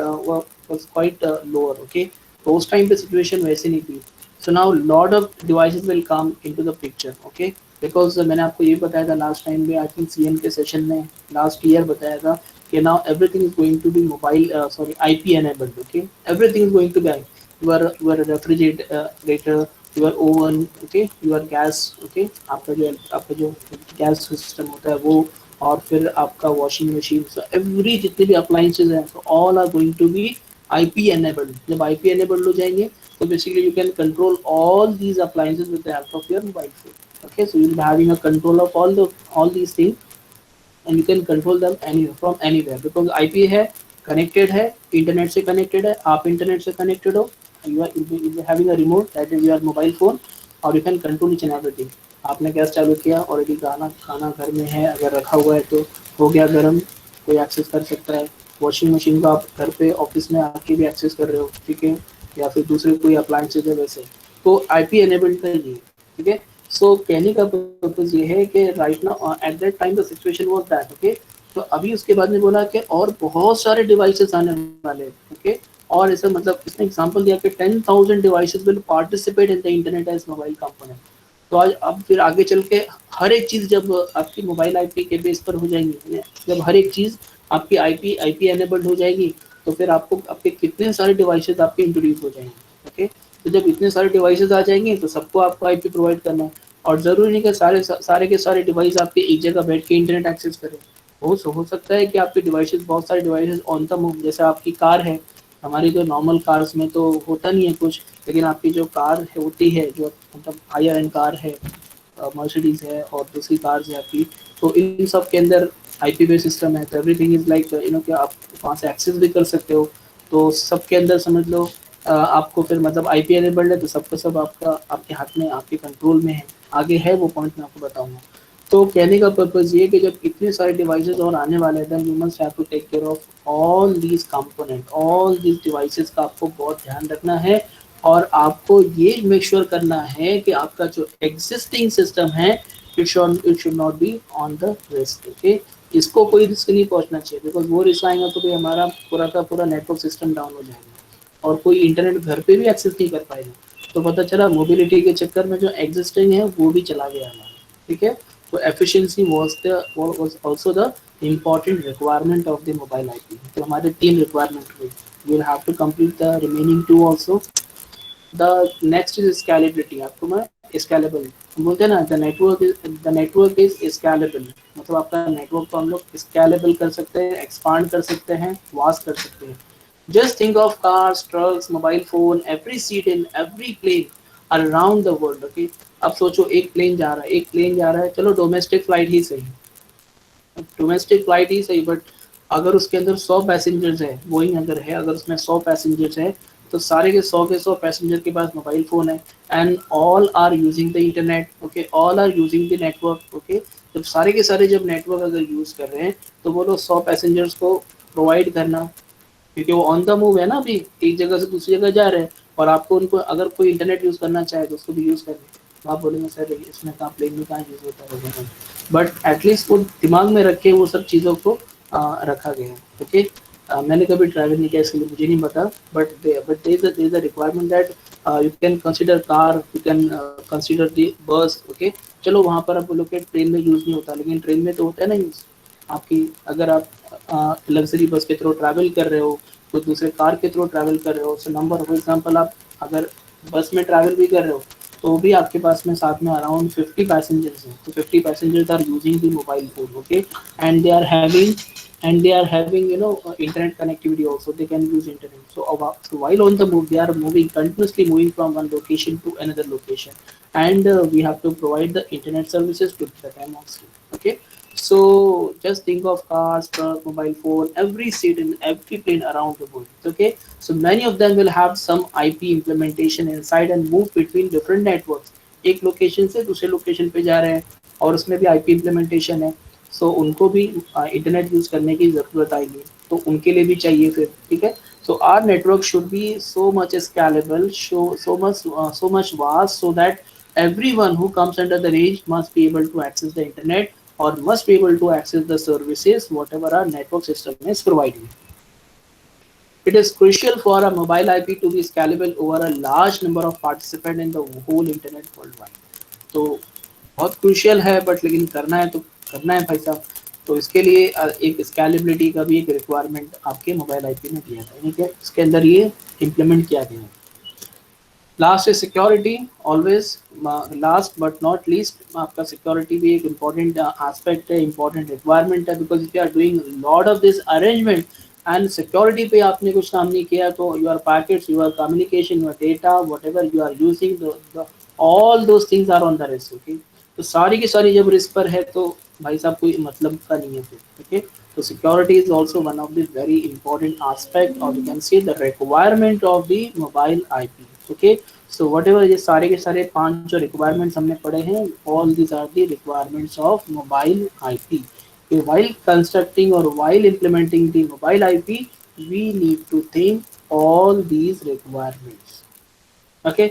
lower। okay, तो उस टाइम पे situation वैसे नहीं थी। so now lot of devices will come into the picture। okay, because मैंने आपको ये बताया था लास्ट टाइम में, आई थिंक सीएम के सेशन में लास्ट ईयर बताया था कि now everything is going to be mobile IP enabled। okay, everything is going to be your refrigerator, your oven, okay, your gas, okay, आपका जो gas system होता है वो, और फिर आपका वॉशिंग मशीन, सो एवरी जितने भी अप्लायंसेज हैं, so all are going to be IP enabled. जब आईपी एनेबल्ड हो जाएंगे तो basically you can control all these appliances with the help of your mobile phone. Okay, so you will be having a control of all these things and you can control them from anywhere, because IP है, connected है, internet से connected है, आप internet से connected हो, you'll be having a remote that is your mobile phone, और you can control each and everything। आपने gas चालू किया, ऑलरेडी खाना घर में है, अगर रखा हुआ है तो हो गया गर्म, कोई एक्सेस कर सकता है। वॉशिंग मशीन को आप घर पे ऑफिस में आके भी एक्सेस कर रहे हो, ठीक है, या फिर दूसरे कोई अप्लायंसेज है वैसे, तो IP एनेबल्ड का ये, ठीक है। सो कहने का पर्पज ये है कि right now at that time the situation was that. Okay, तो अभी उसके बाद में बोला कि और बहुत सारे डिवाइसेस आने वाले, ओके, और ऐसा मतलब इसने एग्जांपल दिया कि 10,000 devices will participate in the internet as mobile component. तो आज अब फिर आगे चल के हर एक चीज़ जब आपकी मोबाइल आईपी के बेस पर हो जाएंगी, जब हर एक चीज़ आपकी आईपी एनेबल्ड हो जाएगी, तो फिर आपको आपके कितने सारे डिवाइसेस आपके इंट्रोड्यूस हो जाएंगे। ओके, तो जब इतने सारे डिवाइसेस आ जाएंगे तो सबको आपको आईपी प्रोवाइड करना है, और ज़रूरी नहीं कि सारे के सारे डिवाइस आपके एक जगह बैठ के इंटरनेट एक्सेस करें। हो सकता है कि आपके डिवाइसेस, बहुत सारे डिवाइसेस ऑन तम हो, जैसे आपकी कार है, हमारी जो नॉर्मल कार्स में तो होता नहीं है कुछ, लेकिन आपकी जो कार है होती है, जो मतलब हायर एंड कार है, मर्सिडीज है और दूसरी कार्स है आपकी, तो इन सब के अंदर आईपी बेस्ड सिस्टम है, तो एवरीथिंग इज लाइक कि आप वहाँ से एक्सेस भी कर सकते हो। तो सबके अंदर समझ लो आपको फिर मतलब आईपी एनेबल्ड है, तो सबका सब आपका आपके हाथ में, आपके कंट्रोल में है, आगे है वो पॉइंट मैं आपको बताऊंगा। तो कहने का पर्पज ये कि जब इतने सारे डिवाइसेस और आने वाले हैं, then you must have to take care of all these component, all these devices का आपको बहुत ध्यान रखना है। और आपको ये मेक श्योर करना है कि आपका जो एग्जिस्टिंग सिस्टम है it should not be on the risk. Okay, इसको कोई रिस्क नहीं पहुंचना चाहिए, बिकॉज वो रिस्क आएगा तो भाई हमारा पूरा का पूरा नेटवर्क सिस्टम डाउन हो जाएगा और कोई इंटरनेट घर पे भी एक्सेस नहीं कर पाएगा। तो पता चला मोबिलिटी के चक्कर में जो एग्जिस्टिंग है वो भी चला गया हमारा। ठीक है, तो efficiency was also the important requirement of the mobile IP. तो हमारे 3 रिक्वायरमेंट हुई, we will have to complete the remaining 2 also. The next is scalability. आपको मैं स्केलेबल बोलते हैं ना, द नेटवर्क इज स्केलेबल, मतलब आपका नेटवर्क को हम लोग स्केलेबल कर सकते हैं, एक्सपांड कर सकते हैं, वास्ट कर सकते हैं। Just think of cars, trucks, mobile phone, every seat in every plane around the world. Okay, अब सोचो एक प्लेन जा रहा है, एक प्लेन जा रहा है, चलो डोमेस्टिक फ्लाइट ही सही, डोमेस्टिक फ्लाइट ही सही, बट अगर उसके अंदर 100 पैसेंजर्स है, बोइंग अगर है, अगर उसमें 100 पैसेंजर्स है, तो सारे के 100 पैसेंजर के पास मोबाइल फोन है and all are using the internet. Okay, all are using the network. Okay, जब सारे के सारे जब नेटवर्क अगर यूज कर रहे हैं तो वो लोग 100 पैसेंजर्स को प्रोवाइड करना, क्योंकि वो ऑन द मूव है ना, अभी एक जगह से दूसरी जगह जा रहे हैं, और आपको उनको अगर कोई इंटरनेट यूज करना चाहे तो उसको भी यूज करना। तो आप बोलेंगे सर इसमें कहाँ प्लेन में कहाँ यूज होता है वगैरह, बट एटलीस्ट वो दिमाग में रख के वो सब चीज़ों को रखा गया है। ओके, मैंने कभी ट्रैवल नहीं किया इसलिए मुझे नहीं पता, but there is a requirement that you can consider car, you can consider the bus. Okay, चलो वहाँ पर आप बोलो कि ट्रेन में यूज़ नहीं होता, लेकिन ट्रेन में तो होता है ना यूज़। आपकी अगर आप लग्जरी बस के थ्रू ट्रैवल कर रहे हो, तो दूसरे कार के थ्रू ट्रैवल कर रहे हो, सो नंबर फॉर एग्जांपल आप अगर बस में ट्रैवल भी कर रहे हो तो भी आपके पास में साथ में अराउंड 50 पैसेंजर्स हैं, तो 50 passengers are using the mobile phone. Okay, and they are having internet connectivity also, they can use internet. So while on the move they are moving continuously, moving from one location to another location, and we have to provide the internet services to the time of sleep. Okay, so just think of cars, truck, mobile phone, every seat in every plane around the world. Okay, so many of them will have some IP implementation inside and move between different networks. एक location से दूसरे location पे जा रहे हैं और उसमें भी आईपी इम्प्लीमेंटेशन है, सो उनको भी इंटरनेट यूज करने की जरूरत आएगी, तो उनके लिए भी चाहिए फिर। ठीक है, so our network should be so much scalable, so much vast, so that everyone who comes under the range must be able to access the internet or must be able to access the services whatever our network system is providing. It is crucial for a mobile IP to be scalable over a large number of participants in the whole internet worldwide. तो बहुत crucial है, but लेकिन करना है तो करना है भाई साहब। तो इसके लिए एक स्केलेबिलिटी का भी एक रिक्वायरमेंट आपके मोबाइल आईपी में दिया था, ठीक है, इसके अंदर ये इम्प्लीमेंट किया गया है। Last is security, always last but not least आपका सिक्योरिटी भी एक इम्पॉर्टेंट एस्पेक्ट है, इम्पॉर्टेंट रिक्वायरमेंट है, because if you are doing lot of this arrangement and security पे आपने कुछ काम नहीं किया तो your packets, your communication, your data, whatever you are using, all those things are on the risk. Okay, तो सारी की सारी जब रिस्क पर है तो भाई साहब कोई मतलब का नहीं है फिर। ओके, तो security is also one of the very important aspect, और you can see the requirement of the mobile IP. Okay, so whatever ये सारे के सारे 5 जो रिक्वायरमेंट्स हमने पढ़े हैं, all these are the requirements of mobile IP. While constructing or while implementing the mobile IP, we need to think all these requirements. Okay,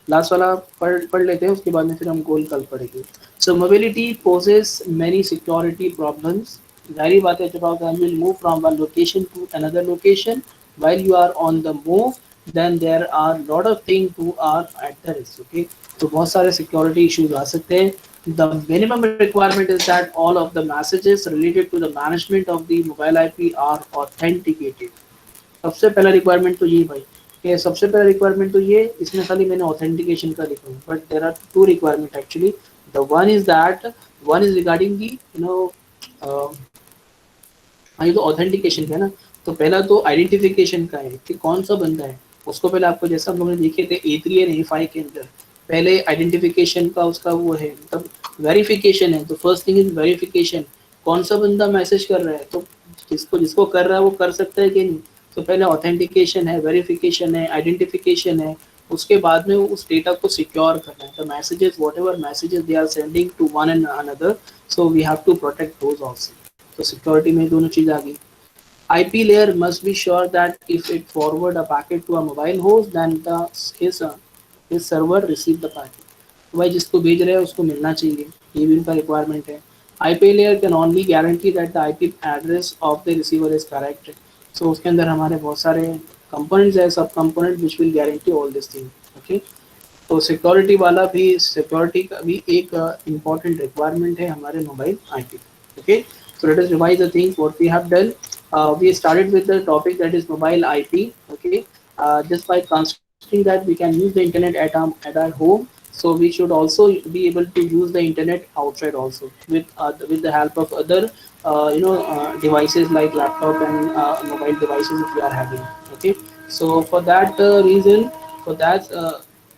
last वाला पढ़ लेते हैं, उसके बाद में फिर हम गोल कल पढ़ेंगे। So mobility poses many security problems. जाहिर बात है जब आप will move from one location to another location, while you are on the move then there are lot of thing to are at the risk. Okay, तो बहुत सारे security issues आ सकते हैं। The minimum requirement is that all of the messages related to the management of the mobile IP are authenticated. सबसे पहला requirement तो ये भाई, कि सबसे पहला रिक्वायरमेंट तो ये, इसमें खाली मैंने ऑथेंटिकेशन का लिखा है, but there are 2 requirement actually. The one is regarding the ये तो ऑथेंटिकेशन का है ना, तो पहला तो आइडेंटिफिकेशन का है कि कौन सा बंदा है। उसको पहले आपको जैसा हम लोगों ने देखे थे A3 और A5 के अंदर, पहले आइडेंटिफिकेशन का उसका वो है, मतलब वेरिफिकेशन है। तो फर्स्ट थिंग इज वेरिफिकेशन, कौन सा बंदा मैसेज कर रहा है, तो जिसको कर रहा है वो कर सकता है कि नहीं। तो पहले ऑथेंटिकेशन है, वेरिफिकेशन है, आइडेंटिफिकेशन है, उसके बाद में उस डेटा को सिक्योर करना है। The messages whatever messages they are sending to one and another, so we have to protect those also. तो सिक्योरिटी में दोनों चीज़ आ गई। IP layer must be sure that if it forward a packet to a mobile host, then his server receive the packet। तो भाई जिसको भेज रहे हैं उसको मिलना चाहिए, ये भी उनका रिक्वायरमेंट है। IP layer can only guarantee that the IP address of the receiver is correct। so उसके अंदर हमारे बहुत सारे कंपोनेंट्स है, सब component which will guarantee all this thing. Okay, तो सिक्योरिटी वाला भी, सिक्योरिटी का भी एक इम्पॉर्टेंट रिक्वायरमेंट है हमारे mobile IP। Okay, so let us revise the things what we have done। We started with the topic that is mobile IP। Okay, just by considering that we can use the internet at our home, so we should also be able to use the internet outside also with the help of other devices like laptop and mobile devices if we are having। Okay, so for that reason, for that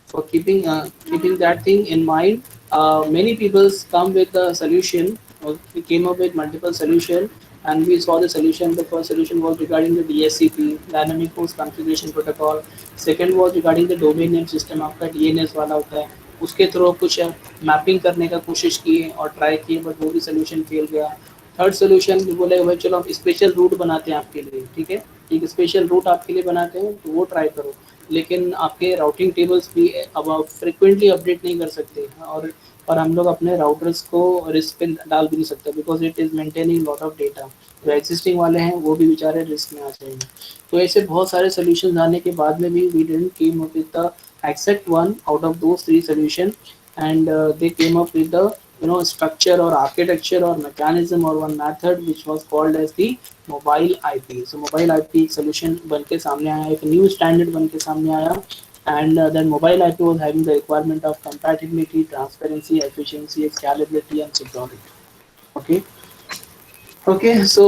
for keeping that thing in mind, many people come with a solution, or we came up with multiple solution, and we saw the solution। The first solution was regarding the DSCP, Dynamic Host Configuration Protocol। Second was regarding the domain name system, आपका DNS वाला होता है, उसके through कुछ mapping करने का कोशिश किए और ट्राई किए, बट वो भी सोल्यूशन फेल गया। थर्ड सोल्यूशन बोले भाई चलो हम स्पेशल रूट बनाते हैं आपके लिए, ठीक है, एक स्पेशल रूट आपके लिए बनाते हैं, तो वो ट्राई करो। लेकिन आपके राउटिंग टेबल्स भी अब आप फ्रिक्वेंटली अपडेट नहीं कर सकते, और हम लोग अपने राउटर्स को रिस्क पे डाल भी नहीं सकते, because it is maintaining lot of data. जो एग्जिस्टिंग वाले हैं वो भी बेचारे रिस्क में आ जाएंगे। तो ऐसे बहुत सारे सोल्यूशन आने के बाद में भी we didn't came up with the except one out of those three solution, and they came up with the structure or architecture or mechanism or one method which was called as the mobile IP। so mobile IP एक solution बन के सामने आया, एक new standard बन के सामने आया, and then mobile IP was having the requirement of compatibility, transparency, efficiency, scalability and security। okay, okay, so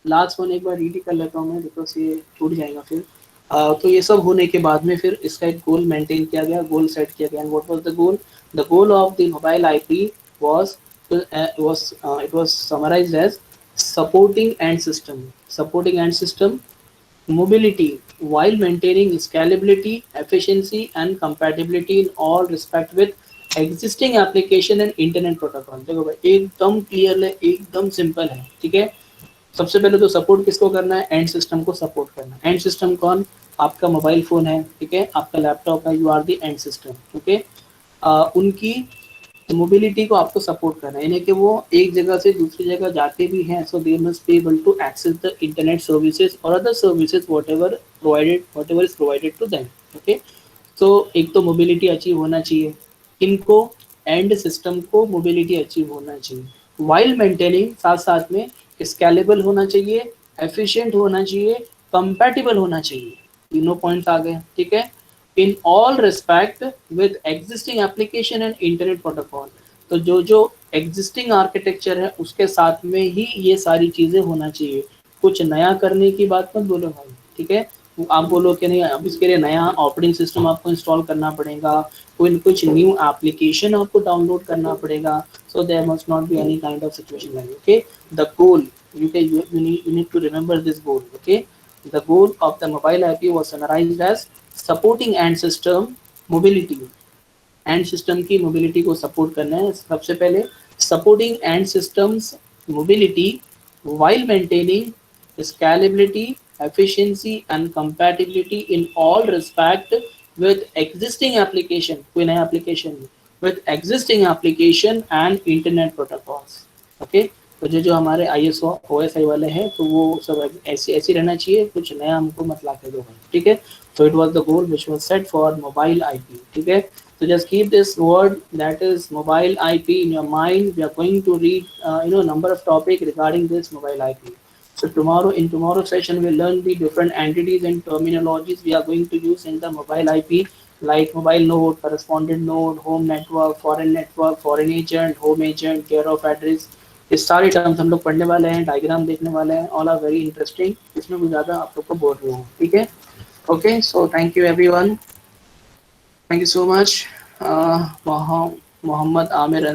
last one एक बार रीड कर लेता हूँ मैं, बिकॉज ये छूट जाएगा फिर। तो ये सब होने के बाद में फिर इसका एक गोल मेंटेन किया गया, गोल सेट किया गया। What was the goal? The goal of the mobile IP was it was summarized as supporting end system mobility while maintaining scalability, efficiency and compatibility in all respect with existing application and internet protocol। देखो भाई एकदम clear है, एकदम simple है, ठीक है। सबसे पहले तो सपोर्ट किसको करना है? एंड सिस्टम को सपोर्ट करना है। एंड सिस्टम कौन? आपका मोबाइल फोन है, ठीक है, आपका लैपटॉप है, you are the end system, ठीक है। उनकी मोबिलिटी को आपको सपोर्ट करना है, यानी कि वो एक जगह से दूसरी जगह जाते भी हैं, so they must be able to access the internet services और other services what is provided to them. Okay, तो एक तो मोबिलिटी अचीव होना चाहिए, इनको एंड सिस्टम को मोबिलिटी अचीव होना चाहिए, वाइल मेंटेनिंग साथ साथ में स्केलेबल होना चाहिए, एफिशिएंट होना चाहिए, कंपैटिबल होना चाहिए। तीनों पॉइंट्स आ गए, ठीक है। In all respect with existing application and internet protocol. तो जो जो एग्जिस्टिंग आर्किटेक्चर है उसके साथ में ही ये सारी चीजें होना चाहिए। कुछ नया करने की बात मत बोलो भाई, ठीक है। आप बोलो कि नहीं अब इसके लिए नया ऑपरेटिंग सिस्टम आपको इंस्टॉल करना पड़ेगा, कोई कुछ न्यू एप्लीकेशन आपको डाउनलोड करना पड़ेगा, so there must not be any kind of situation like that। okay, the goal, you need to remember this goal। okay, the goal of the mobile IP was summarized as supporting end system mobility। And system की mobility को support करना है सबसे पहले, supporting and systems mobility while maintaining scalability, efficiency and compatibility in all respect with existing application, कोई नया application with existing application and internet protocols। okay, तो जो हमारे ISO OSI वाले हैं तो वो सब ऐसे ऐसे रहना चाहिए, कुछ नया हमको मत ला के दो भाई, ठीक है। So it was the goal which was set for mobile IP। ठीक है, so just keep this word that is mobile IP in your mind। We are going to read number of topic regarding this mobile IP। So in tomorrow session we'll learn the different entities and terminologies we are going to use in the mobile IP, like mobile node, correspondent node, home network, foreign agent, home agent, care of address। इस सारे terms हम लोग पढ़ने वाले हैं, diagram देखने वाले हैं, ऑल आर वेरी इंटरेस्टिंग। इसमें कुछ ज़्यादा आप लोग को बोल रही हूँ, ठीक है। Okay, so thank you everyone. Thank you so much. Muhammad Amir